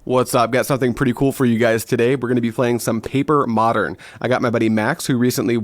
What's up? Got something pretty cool for you guys today. We're going to be playing some Paper Modern. I got my buddy Max, who recently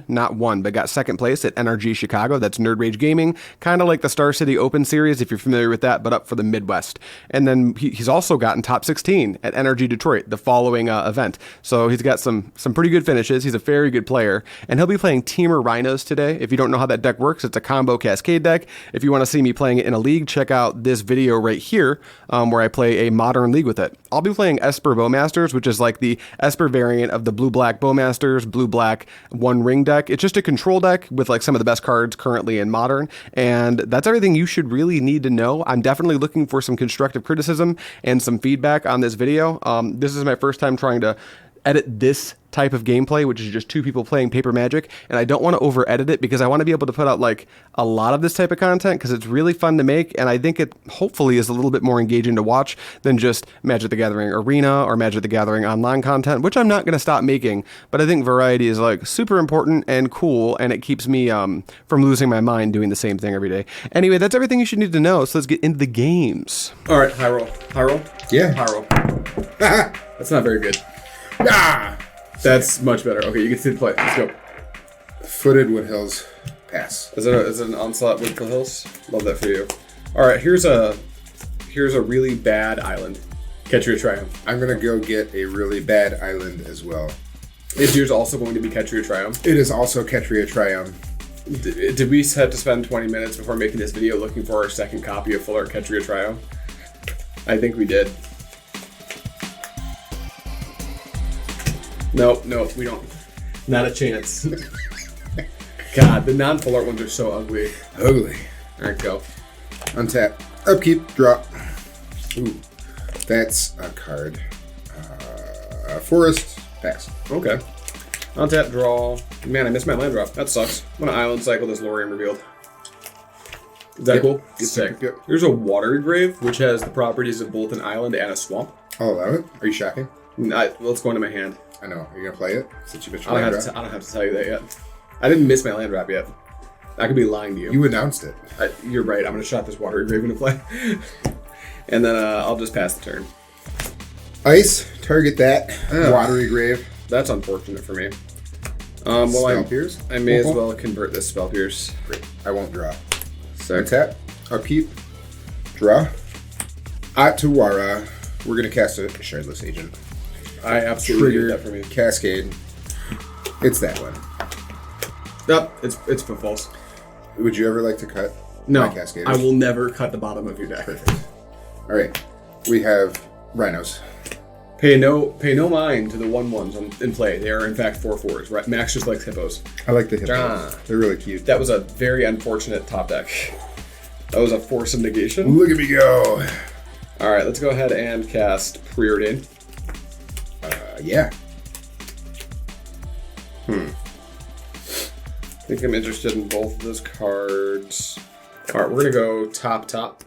not won, but got second place at NRG Chicago. That's Nerd Rage Gaming, kind of like the Star City Open Series, if you're familiar with that, but up for the Midwest. And then he's also gotten top 16 at NRG Detroit, the following event. So he's got some pretty good finishes. He's a very good player, and he'll be playing Temur Rhinos today. If you don't know how that deck works, it's a combo Cascade deck. If you want to see me playing it in a league, check out this video right here, where I play a Modern league with it. I'll be playing Esper Bowmasters, which is like the Esper variant of the blue-black Bowmasters, blue-black one-ring deck. It's just a control deck with like some of the best cards currently in Modern, and that's everything you should really need to know. I'm definitely looking for some constructive criticism and some feedback on this video. This is my first time trying to edit this type of gameplay, which is just two people playing Paper Magic, and I don't want to over edit it because I want to be able to put out like a lot of this type of content because it's really fun to make, and I think it hopefully is a little bit more engaging to watch than just Magic the Gathering Arena or Magic the Gathering online content, which I'm not going to stop making, but I think variety is like super important and cool, and it keeps me from losing my mind doing the same thing every day. Anyway, that's everything you should need to know, so let's get into the games. All right, high roll. High roll? Yeah. High roll. That's not very good. Ah! That's much better. Okay, you can see the play. Let's go. Footed Woodhills. Pass. Is it an onslaught with the hills? Love that for you. All right, here's a really bad island. Catch your Triumph. I'm gonna go get a really bad island as well. Is yours also going to be Catch your Triumph? It is also Ketria Triumph. Did we have to spend 20 minutes before making this video looking for our second copy of Full Art Catch your Triumph? I think we did. No, we don't. Not a chance. God, the non-full art ones are so ugly. Ugly. All right, go. Untap. Upkeep. Drop. Ooh. That's a card. Forest. Pass. Okay. Untap, draw. Man, I missed my land drop. That sucks. I'm gonna island cycle this Lorien Revealed. Is that cool? Sick. Yep. There's a Watery Grave, which has the properties of both an island and a swamp. I'll allow it. Are you shocking? Let's go into my hand. I know. Are you gonna play it? Since you missed your I land don't drop? have to tell you that yet. I didn't miss my land drop yet. I could be lying to you. You announced it. You're right. I'm gonna shot this Watery Grave into play, and then I'll just pass the turn. Ice. Target that. Watery Grave. That's unfortunate for me. Spell Pierce. I may as well convert this Spell Pierce. Great. I won't draw. So Untap. Upkeep. Draw. Atawara. We're gonna cast a Shardless Agent. I absolutely Trigger get that for me. Cascade. It's that one. Nope, it's for false. Would you ever like to cut No, my Cascade? I will never cut the bottom of your deck. Perfect. All right, we have Rhinos. Pay no mind to the 1/1s in play. They are in fact 4/4s. Right? Max just likes hippos. I like the hippos. Ah. They're really cute. That was a very unfortunate top deck. That was a Force of Negation. Look at me go. All right, let's go ahead and cast Preordain. Yeah. I think I'm interested in both of those cards. All right, we're gonna go top.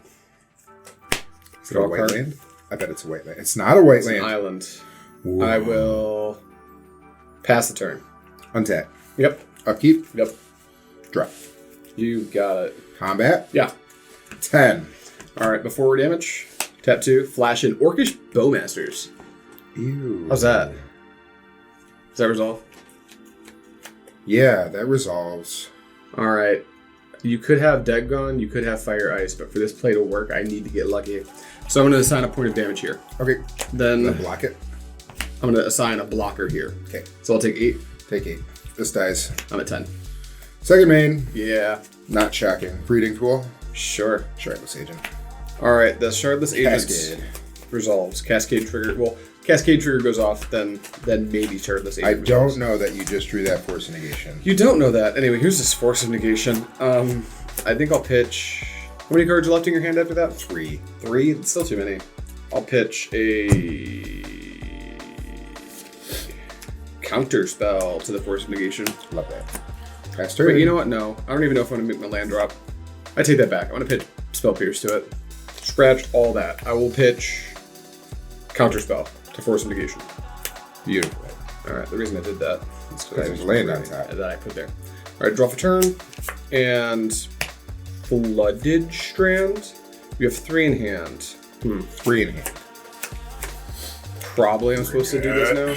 Is it a white land? I bet it's a white land. It's not a white It's land. an island. Whoa. I will pass the turn. Untap. Yep. Upkeep. Yep. Drop. You got it. Combat. Yeah. 10. All right, before damage, tap 2, flash in Orcish Bowmasters. Ew. How's that? Does that resolve? Yeah, that resolves. All right. You could have Dead Gone, you could have Fire Ice, but for this play to work, I need to get lucky. So I'm going to assign a point of damage here. Okay. Then Block it. I'm going to assign a blocker here. Okay. So I'll take 8. Take 8. This dies. I'm at 10. Second main. Yeah. Not shocking. Breeding Pool. Sure. Shardless Agent. All right. The Shardless Agent Cascade. resolves. Cascade trigger. Well, Cascade trigger goes off, then maybe Shardless Agent I resolves. don't know that you just drew that Force of Negation. You don't know that. Anyway, here's this Force of Negation. I think I'll pitch... How many cards are left in your hand after that? 3. 3? It's still too many. I'll pitch a... counter spell to the Force of Negation. Love that. Pass turn. Wait, you know what? No. I don't even know if I'm going to make my land drop. I take that back. I'm going to pitch Spell Pierce to it. Scratch all that. I will pitch counter spell to Force of Negation. Beautiful. All right, the reason I did that is Because there's land on top. that I put there. All right, draw for turn, and Flooded Strand. We have 3 in hand. 3 in hand. probably am supposed to do this now.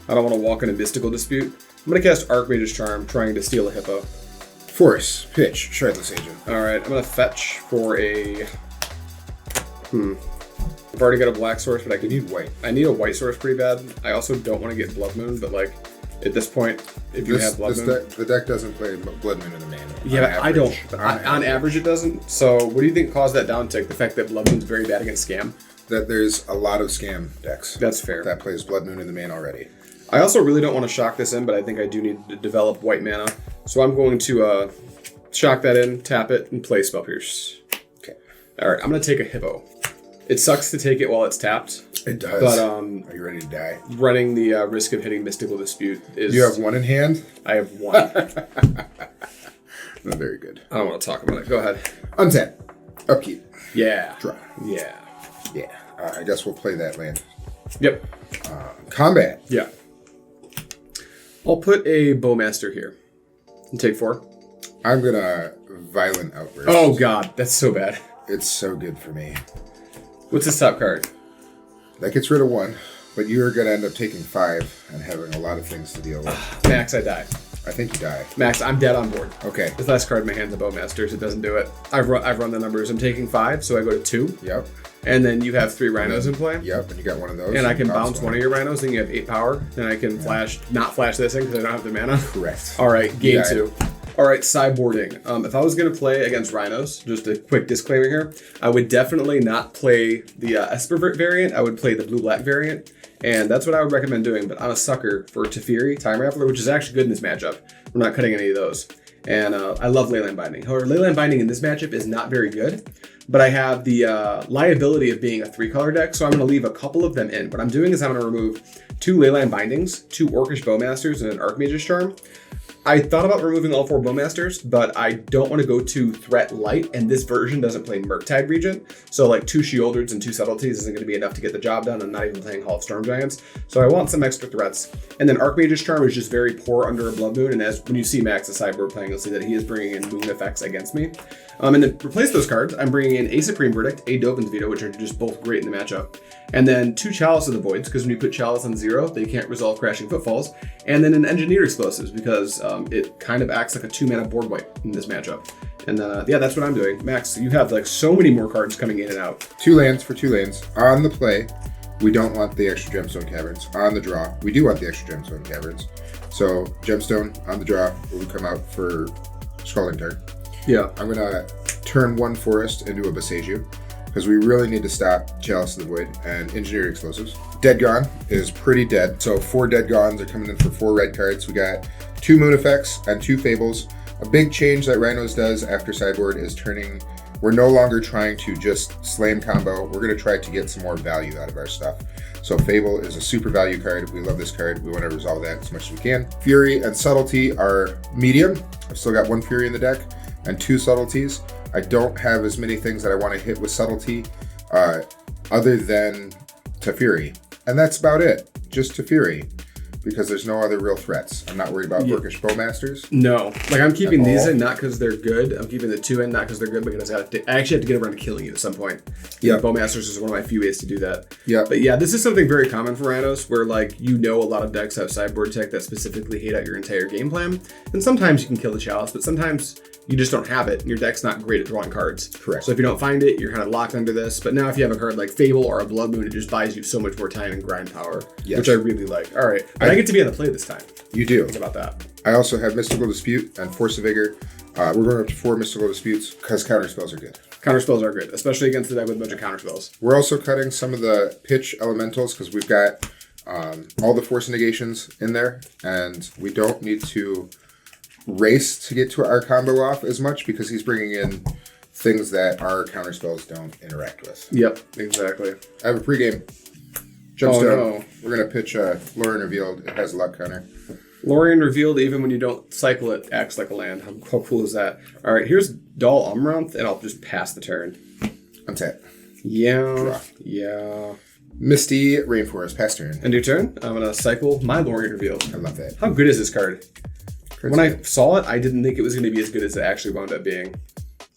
I don't want to walk in a mystical dispute. I'm going to cast Archmage's Charm, trying to steal a hippo. Force, pitch, Shardless Agent. Alright, I'm going to fetch for a... I've already got a black source, but I could need white. I need a white source pretty bad. I also don't want to get Blood Moon, but like, at this point, if you have Blood Moon... the deck doesn't play Blood Moon in the main. Yeah, I don't. On average, it doesn't. So what do you think caused that downtick? The fact that Blood Moon's very bad against Scam? That there's a lot of Scam decks. That's fair. That plays Blood Moon in the main already. I also really don't want to shock this in, but I think I do need to develop white mana. So I'm going to shock that in, tap it, and play Spell Pierce. Okay. Alright, I'm going to take a hippo. It sucks to take it while it's tapped. It does. But are you ready to die? Running the risk of hitting Mystical Dispute is... You have one in hand? I have one. Not very good. I don't want to talk about it. Go ahead. Untap. Upkeep. Yeah. Draw. Yeah. Yeah. I guess we'll play that land. Yep. Combat. Yeah. I'll put a Bowmaster here. And take 4. I'm going to Violent Outburst. Oh, God. That's so bad. It's so good for me. What's his top card? That gets rid of 1, but you're going to end up taking 5 and having a lot of things to deal with. Max, I die. I think you die. Max, I'm dead on board. Okay. This last card in my hand's a Bowmaster, so it doesn't do it. I've run the numbers. I'm taking 5, so I go to 2. Yep. And then you have 3 Rhinos in play. Yep, and you got one of those. And I can bounce one of your Rhinos, then you have 8 power. Then I can not flash this in because I don't have the mana. Correct. All right, game 2. All right, sideboarding. If I was going to play against Rhinos, just a quick disclaimer here, I would definitely not play the Esper variant. I would play the blue-black variant. And that's what I would recommend doing. But I'm a sucker for Teferi, Time Raffler, which is actually good in this matchup. We're not cutting any of those. And I love Leyline Binding. However, Leyline Binding in this matchup is not very good. But I have the liability of being a 3-color deck, so I'm going to leave a couple of them in. What I'm doing is I'm going to remove 2 Leyline Bindings, 2 Orcish Bowmasters, and an Archmage's Charm. I thought about removing all 4 Bowmasters, but I don't want to go too threat light, and this version doesn't play Murktide Regent, so like 2 Sheoldreds and 2 Subtleties isn't going to be enough to get the job done. I'm not even playing Hall of Storm Giants, so I want some extra threats. And then Archmage's Charm is just very poor under a Blood Moon, and as when you see Max the sideboard playing, you'll see that he is bringing in moon effects against me. And then replace those cards, I'm bringing in a Supreme Verdict, a Dovin's Veto, which are just both great in the matchup, and then 2 Chalice of the Voids, because when you put Chalice on 0, they can't resolve Crashing Footfalls, and then an Engineer Explosives, because it kind of acts like a 2-mana board wipe in this matchup. And yeah, that's what I'm doing. Max, you have like so many more cards coming in and out. 2 lands for 2 lands. On the play, we don't want the extra Gemstone Caverns. On the draw, we do want the extra Gemstone Caverns. So Gemstone on the draw will come out for Scalding Tarn. Yeah. I'm going to turn 1 Forest into a Boseiju, because we really need to stop Chalice of the Void and Engineered Explosives. Dead Gone is pretty dead, so 4 Dead Gones are coming in for 4 red cards. We got 2 Moon Effects and 2 Fables. A big change that Rhinos does after sideboard is we're no longer trying to just slam combo. We're going to try to get some more value out of our stuff. So Fable is a super value card. We love this card. We want to resolve that as much as we can. Fury and Subtlety are medium. I've still got 1 Fury in the deck and 2 Subtleties. I don't have as many things that I want to hit with Subtlety other than Teferi. And that's about it. Just Teferi. Because there's no other real threats. I'm not worried about Orcish Bowmasters. No. Like, I'm keeping these in not because they're good. I'm keeping the 2 in not because they're good, because I actually have to get around to killing you at some point. Yeah. Bowmasters is one of my few ways to do that. Yeah. But yeah, this is something very common for Rhinos, where like, a lot of decks have sideboard tech that specifically hate out your entire game plan. And sometimes you can kill the Chalice, but sometimes you just don't have it, and your deck's not great at drawing cards. Correct. So if you don't find it, you're kind of locked under this. But now if you have a card like Fable or a Blood Moon, it just buys you so much more time and grind power, which I really like. All right, but I get to be on the play this time. You do. Think about that. I also have Mystical Dispute and Force of Vigor. We're going up to 4 Mystical Disputes because counterspells are good. Counterspells are good, especially against the deck with a bunch of counterspells. We're also cutting some of the pitch elementals because we've got all the force negations in there, and we don't need to race to get to our combo off as much because he's bringing in things that our counterspells don't interact with. Yep, exactly. I have a pregame. Gemstone. We're going to pitch Lorien Revealed. It has a luck counter. Lorien Revealed, even when you don't cycle it, acts like a land. How cool is that? All right, here's Dol Amouranth, and I'll just pass the turn. Untap. Yeah. Draw. Yeah. Misty Rainforest. Pass turn. End your turn. I'm going to cycle my Lorien Revealed. I love that. How good is this card? When I saw it, I didn't think it was going to be as good as it actually wound up being.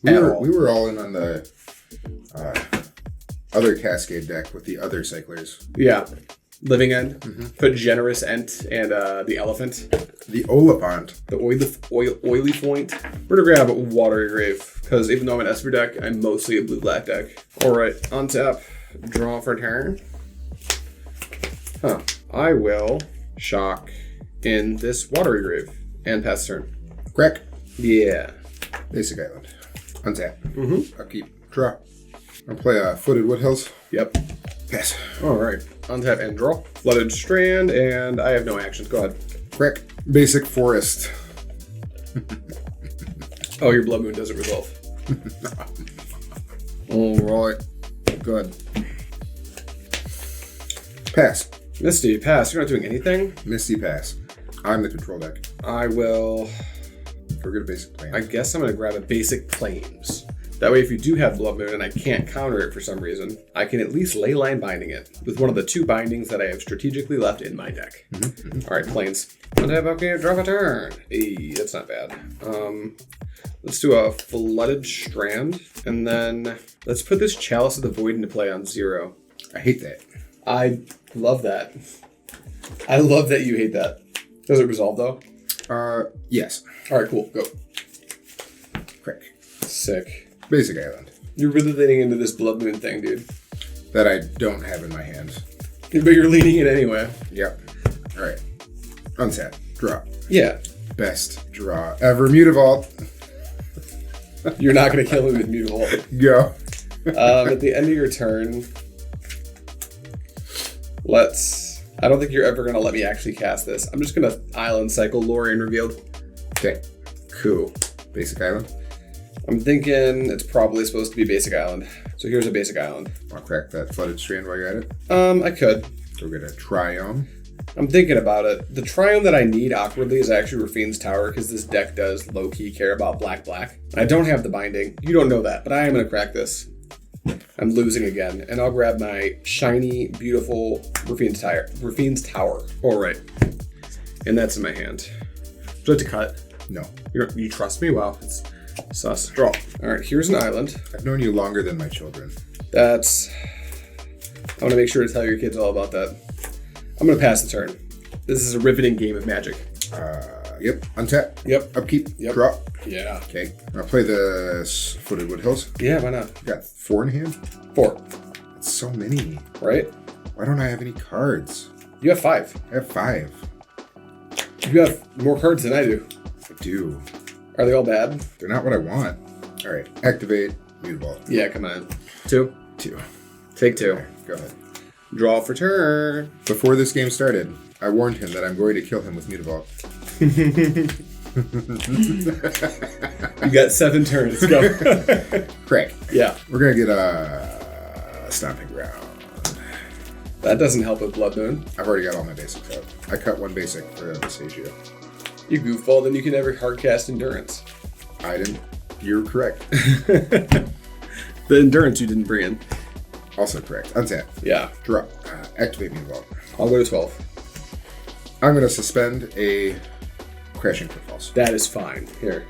We were all in on the other Cascade deck with the other cyclers. Yeah. Living End. Put Generous Ent and the Elephant. The Oliphant. The oily point. We're gonna grab Watery Grave, because even though I'm an Esper deck, I'm mostly a blue-black deck. Alright, untap, draw for turn. I will shock in this Watery Grave and pass turn. Crack. Yeah. Basic Island. Untap. Upkeep. Draw. I'll play Footed Woodhills. Yep. Pass. Alright, untap and draw. Flooded Strand, and I have no actions. Go ahead. Crack. Basic Forest. Oh, your Blood Moon doesn't resolve. Alright. Good. Pass. Misty, pass. You're not doing anything? Misty, pass. I'm the control deck. I will... Go get a basic plan. I guess I'm going to grab a basic Plains. That way, if you do have Blood Moon and I can't counter it for some reason, I can at least Leyline Binding it with one of the 2 bindings that I have strategically left in my deck. Alright, Plains. Okay, draw a turn. Hey, that's not bad. Let's do a Flooded Strand, and then let's put this Chalice of the Void into play on 0. I hate that. I love that. I love that you hate that. Does it resolve, though? Yes. Alright, cool. Go. Crack. Sick. Basic Island. You're really leaning into this Blood Moon thing, dude. That I don't have in my hands. But you're leaning in anyway. Yep. Alright. Untap. Draw. Yeah. Best draw ever. Mutavault. You're not going to kill him with Mutavault. Go. At the end of your turn, I don't think you're ever going to let me actually cast this. I'm just going to Island Cycle Lorien Revealed. Okay. Cool. Basic Island. I'm thinking it's probably supposed to be Basic Island. So here's a Basic Island. I'll crack that Flooded Strand while you're at it. I could. Go get a Triome. I'm thinking about it. The Triumph that I need awkwardly is actually Rafine's Tower, because this deck does low-key care about black. I don't have the binding. You don't know that, but I am going to crack this. I'm losing again, and I'll grab my shiny, beautiful Rafine's Tower. All right. And that's in my hand. Do I have to cut? No. You trust me? Wow. It's sus. Draw. All right, here's an island. I've known you longer than my children. I want to make sure to tell your kids all about that. I'm going to pass the turn. This is a riveting game of Magic. Yep. Untap. Yep. Upkeep. Yep. Draw. Yeah. Okay. I'll play this Footed Woodhills. Yeah, why not? You got 4 in hand? 4. That's so many. Right? Why don't I have any cards? You have 5. I have 5. You have more cards than I do. I do. Are they all bad? They're not what I want. All right. Activate Mutavault. Yeah, come on. 2. 2. Take 2. Okay, go ahead. Draw for turn. Before this game started, I warned him that I'm going to kill him with Mutavault. You got 7 turns. Go. Crack. Yeah. We're going to get a Stomping Ground. That doesn't help with Blood Moon. I've already got all my basics out. I cut 1 basic for Vesagio. You goofball, then you can never hardcast Endurance. I didn't. You're correct. The Endurance you didn't bring in. Also correct. Untap. Yeah. Draw. Activate Mutavault. I'll go to 12. I'm going to suspend a Crashing Footfalls. That is fine. Here.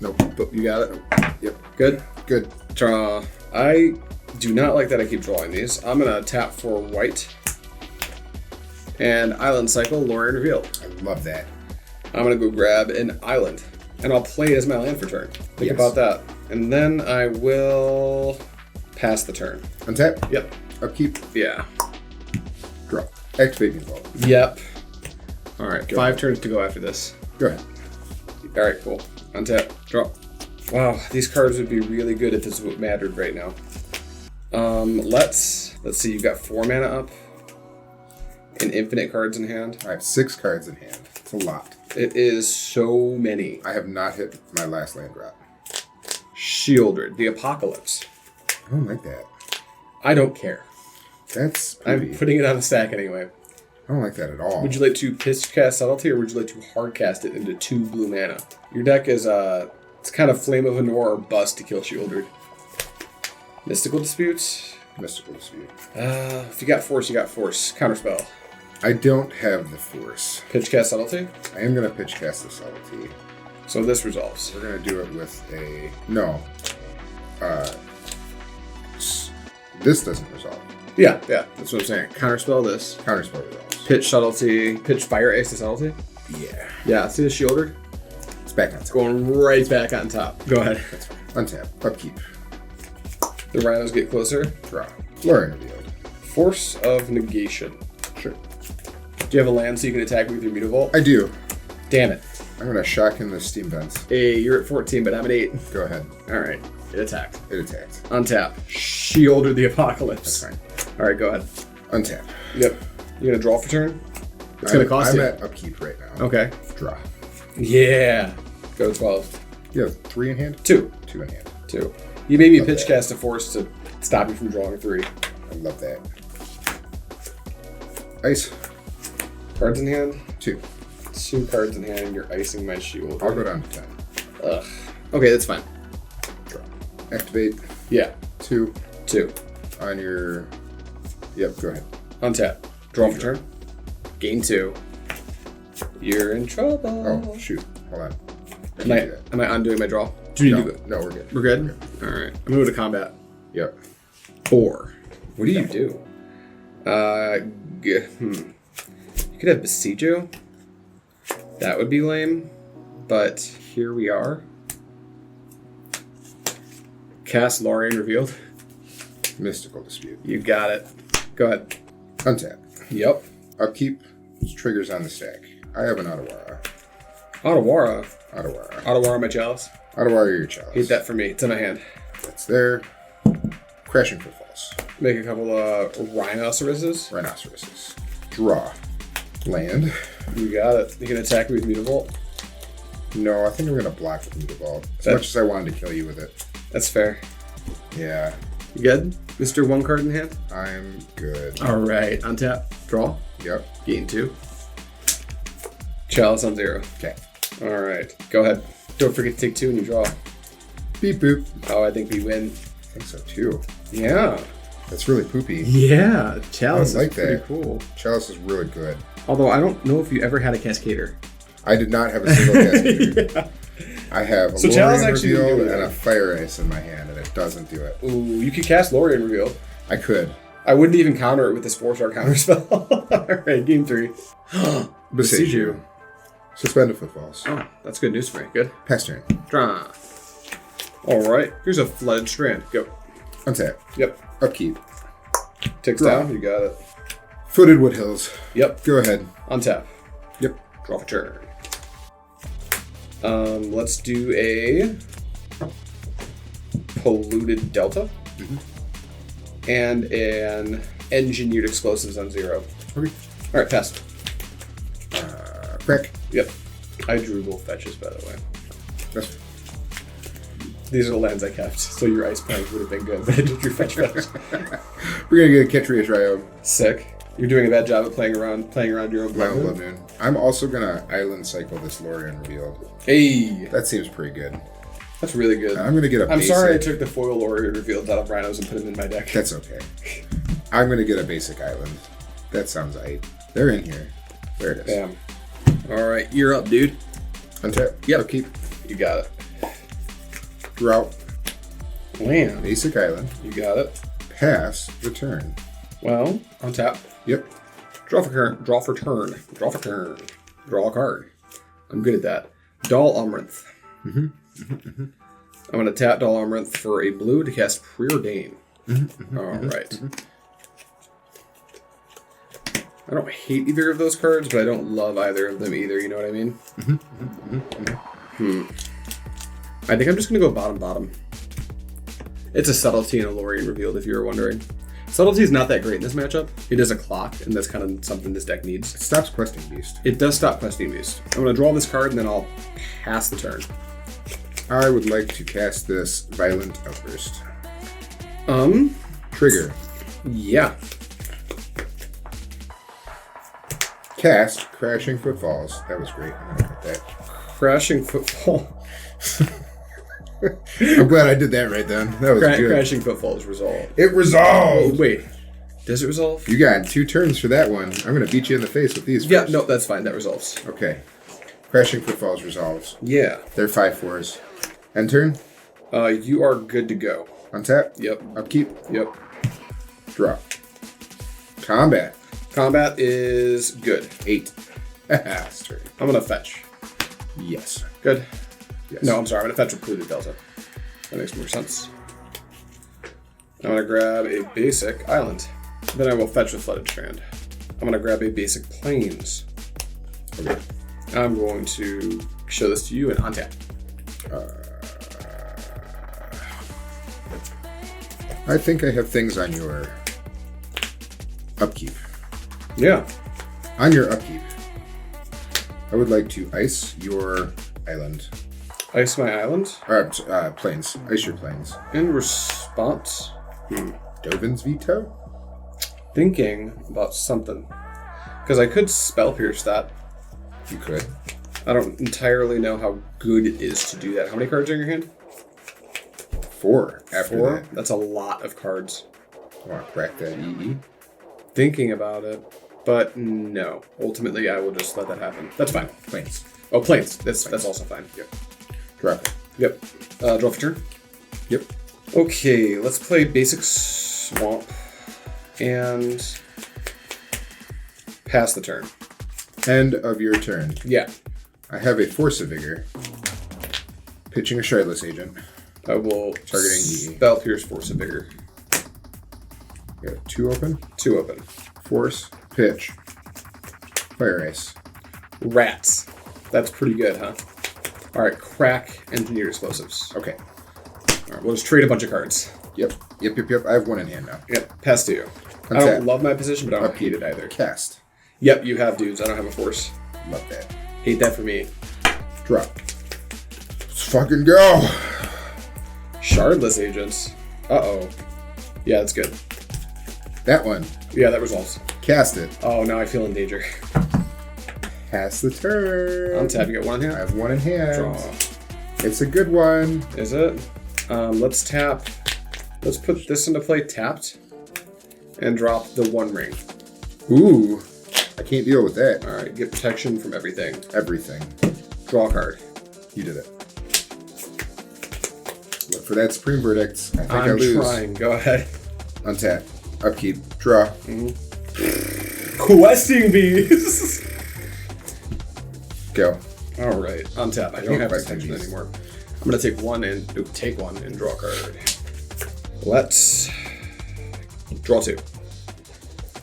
Nope. You got it? Yep. Good? Good. Draw. I do not like that I keep drawing these. I'm going to tap for white. And Island Cycle, Lorien Reveal. I love that. I'm going to go grab an island. And I'll play it as my land for turn. Think about that. And then I will pass the turn. Untap. Yep. Upkeep. Yeah. Draw. Activate Mutavault. Yep. All right. Go 5 ahead. turns to go after this. Go ahead. All right, cool. Untap. Draw. Wow, these cards would be really good if this is what mattered right now. Let's see. You've got 4 mana up and infinite cards in hand. I have 6 cards in hand. It's a lot. It is so many. I have not hit my last land drop. Shieldred, the Apocalypse. I don't like that. I don't care. That's I'm poopy. putting it on the stack anyway. I don't like that at all. Would you like to pitch cast Subtlety, or would you like to hard cast it into 2 blue mana? Your deck is it's kind of Flame of Anor or Bust to kill Shieldred. Mystical Dispute. Mystical Dispute. If you got Force, you got Force. Counterspell. I don't have the Force. Pitch cast Subtlety. I am going to pitch cast the Subtlety. So this resolves. We're going to do it with a... No. This doesn't resolve. Yeah, that's what I'm saying. Counterspell this. Counterspell resolves. Pitch subtlety. Pitch fire ace to subtlety. Yeah. Yeah, see the shielded? It's back on top. Going right back on top. Go ahead. That's fine. Untap. Upkeep. The rhinos get closer. Draw. Lorien revealed. Force of negation. Sure. Do you have a land so you can attack with your Mutavault? I do. Damn it. I'm going to shock in the steam vents. Hey, you're at 14, but I'm at 8. Go ahead. Alright. It attacked. It attacked. Untap. Shielded the Apocalypse. That's fine. Alright, go ahead. Untap. Yep. You're going to draw for turn? It's going to cost I'm you. at upkeep right now. Okay. Draw. Yeah. Go 12. You have 3 in hand? 2. 2 in hand. 2. You made me Love pitch that. cast a force to stop you from drawing 3. I love that. Ice. Cards in hand? 2. 2 cards in hand, you're icing my shield. I'll go down to 10. Ugh. Okay, that's fine. Draw. Activate. Yeah. 2. 2. On your... Yep, go ahead. Untap. Draw for turn. Gain 2. You're in trouble. Oh, shoot. Hold on. Am I undoing my draw? Do you need to go? No, we're good. We're good? Alright. I'm going to combat. Yep. 4. What do you do? You could have Besieger. That would be lame. But here we are. Cast Lorien revealed. Mystical Dispute. You got it. Go ahead. Untap. Yep. Upkeep. Triggers on the stack. I have an Otawara. Otawara. Otawara. Otawara, my chalice. Otawara, your chalice. Hate that for me. It's in my hand. That's there. Crashing Footfalls. Make a couple of rhinoceroses. Rhinoceroses. Draw. Land. You got it. You can attack me with Mutavault. No, I think I'm going to block with Mutavault. As much as I wanted to kill you with it. That's fair. Yeah. You good? Mr. 1 card in hand? I'm good. Alright. Untap. Draw. Yep. Gain 2. Chalice on 0. Okay. Alright. Go ahead. Don't forget to take 2 when you draw. Beep boop. Oh, I think we win. I think so too. Yeah. That's really poopy. Yeah. Chalice I like is pretty that. cool. Chalice is really good. Although I don't know if you ever had a Cascader. I did not have a single Cascader. Yeah. I have a So Chalice Lorien actually didn't Revealed do it. and a Fire Ice in my hand, and it doesn't do it. Ooh, you could cast Lorien Revealed. I could. I wouldn't even counter it with this 4-star counter spell. Alright, game 3. Besiege you. Suspended Footfalls. Oh, that's good news for me. Good. Pass turn. Draw. Alright, here's a Flooded Strand. Go. Untap. Yep. Upkeep. Ticks Draw. down. You got it. Footed Woodhills. Yep. Go ahead. Untap. Yep. Draw for turn. Let's do a Polluted Delta. And an Engineered Explosives on 0. Okay. Alright, pass. Crack. Yep. I drew both fetches, by the way. That's These are the lands I kept, so your ice plank would have been good, but I did your fetch. We're gonna get a Ketria Triome. Sick. You're doing a bad job at playing around your own My blood own moon. Blood Moon. I'm also gonna Island Cycle this Lorien Revealed. Hey, That seems pretty good. that's really good. I'm gonna get a I'm basic. sorry I took the foil Lorien revealed out of Rhinos and put them in my deck. That's okay. I'm gonna get a basic island. That sounds aight. They're in here. There it is. Bam. Alright, you're up, dude. Untap. Yep. Upkeep. You got it. Drought. Land. Basic island. You got it. Pass. Return. Well, on tap. Yep. Draw for turn. Draw for turn. Draw for turn. Draw a card. I'm good at that. Doll Umrinth. I'm going to tap Doll Umrinth for a blue to cast Preordain. Alright. I don't hate either of those cards, but I don't love either of them either, you know what I mean? I think I'm just going to go bottom. It's a Subtlety and a Lorien Revealed, if you were wondering. Subtlety is not that great in this matchup. It is a clock, and that's kind of something this deck needs. It stops Questing Beast. It does stop Questing Beast. I'm going to draw this card, and then I'll pass the turn. I would like to cast this Violent Outburst. Trigger. Yeah. Cast Crashing Footfalls. That was great. I'm gonna cut that. Crashing Footfall. I'm glad I did that right then. That was good. Crashing Footfall is resolved. It resolved! Wait. Does it resolve? You got 2 turns for that one. I'm gonna beat you in the face with these Yeah, first. no, that's fine. That resolves. Okay. Crashing Footfalls resolves. Yeah. They're 5/4s. End turn. You are good to go. Untap. Yep. Upkeep. Yep. Draw. Combat. Combat is good. 8. Sturdy. I'm gonna fetch. Yes. Good. Yes. No, I'm sorry. I'm gonna fetch with Polluted Delta. That makes more sense. I'm gonna grab a basic island. Then I will fetch with Flooded Strand. I'm gonna grab a basic plains. Okay. I'm going to show this to you and untap. I think I have things on your upkeep. Yeah. On your upkeep, I would like to ice your island. Ice my island. Plains. Ice your plains. In response, Dovin's veto? thinking about something. Because I could Spell Pierce that. You could. I don't entirely know how good it is to do that. How many cards are in your hand? 4 after 4? that. That's a lot of cards. Want to crack that EE? Thinking about it, but no. Ultimately, I will just let that happen. That's fine. Plains. Oh, plains. That's also fine. Yep. Drop it. Yep. Draw for turn. Yep. Okay, let's play basic swamp and pass the turn. End of your turn. Yeah. I have a Force of Vigor. Pitching a Shardless Agent. I will Targeting EE. Spell Pierce, Force of Vigor. You got 2 open. 2 open. Force. Pitch. Fire Ice. Rats. That's pretty good, huh? All right, crack Engineered Explosives. Okay. All right, we'll just trade a bunch of cards. Yep. I have 1 in hand now. Yep, pass to you. I Untap. don't love my position, but I don't hate it either. Cast. Yep, you have dudes. I don't have a force. Love that. Hate that for me. Drop. Let's fucking go. Shardless Agents. Uh-oh. Yeah, that's good. That one. Yeah, that resolves. Cast it. Oh, now I feel in danger. Pass the turn. Untap, you got 1 in I hand? have 1 in hand. Draw. It's a good one. Is it? Let's tap. Let's put this into play tapped and drop the 1 ring. Ooh. I can't deal with that. All right, get protection from everything. Everything. Draw a card. You did it. Look for that Supreme Verdict. I think I I'm lose. trying. Go ahead. Untap. Upkeep. Draw. Questing bees. Go. All right, untap. I don't can't have question protection these. anymore. I'm gonna take one and draw a card. Let's draw 2.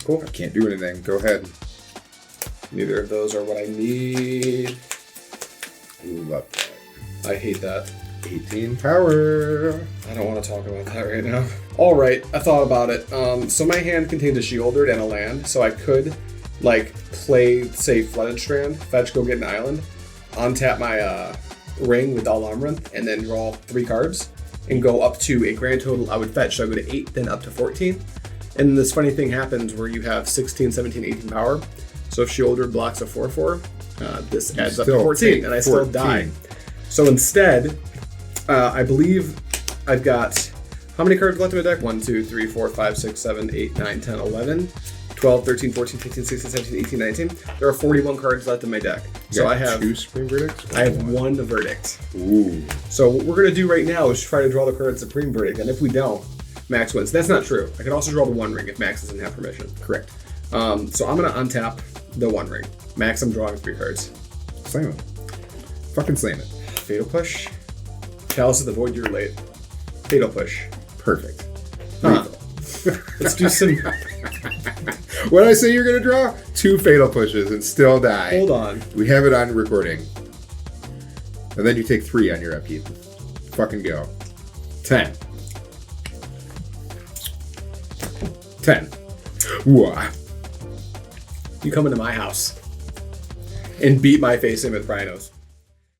Cool. I can't do anything. Go ahead. Neither of those are what I need. Ooh, love that. I hate that. 18 power. I don't want to talk about that right now. All right, I thought about it. So my hand contains a Shieldred and a land, so I could like play, say, Flooded Strand, fetch, go get an island, untap my ring with All Armor, and then draw 3 cards and go up to a grand total. I would fetch, so I go to 8, then up to 14. And this funny thing happens where you have 16, 17, 18 power. So if Shieldred blocks a 4/4, this adds up to 14, and I still die. So instead, I believe I've got, how many cards left in my deck? 1, 2, 3, 4, 5, 6, 7, 8, 9, 10, 11, 12, 13, 14, 15, 16, 17, 18, 19. There are 41 cards left in my deck. So I have 2 Supreme Verdicts? I have 1 Verdict. Ooh. So what we're going to do right now is try to draw the card Supreme Verdict, and if we don't, Max wins. That's not true. I can also draw the 1 ring if Max doesn't have permission. Correct. So I'm going to untap the 1 ring. Max, I'm drawing 3 cards. Slam it. Fucking slam it. Fatal Push. Chalice of the Void, you're late. Fatal Push. Perfect. Huh. Let's do some... What did I say you're going to draw? 2 Fatal Pushes and still die. Hold on. We have it on recording. And then you take 3 on your upkeep. Fucking go. 10. 10. Wah. You come into my house and beat my face in with Rhinos.